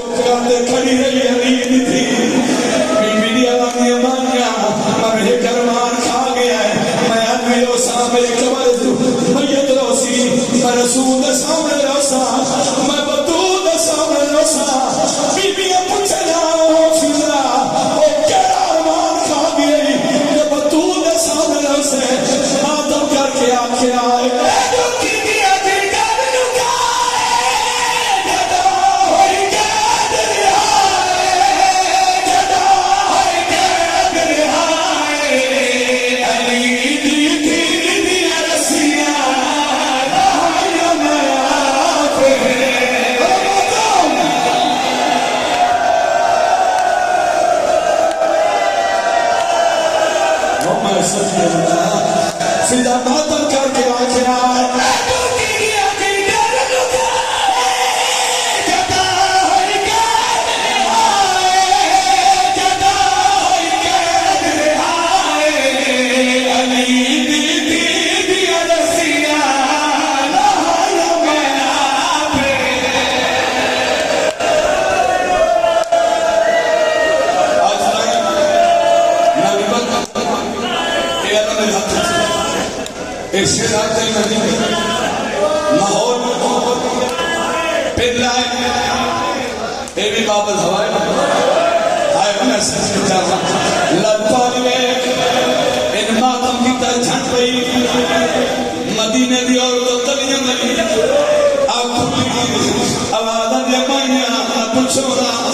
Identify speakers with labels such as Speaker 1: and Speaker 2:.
Speaker 1: खड़ी रही अमीन थी बीबी वाली मानिया मैं करमान खा गया है मैं अनवियो सामने कबर मैयत रोसी मैं रसूल सामने रोसा मैं बतूल सामने रोसा बीबी पूछे जाओ फिरा ओ केड़ा अरमान खा गई ये बतूल सामने रोसे आदम करके आखिया सीधा मातम करके आखिया लाहौर पिल्ला भी बाबत हवाए इन मातम की तरह झट पई मदीने दी और तलियां गली आवाज़ जमाइया पूछो ना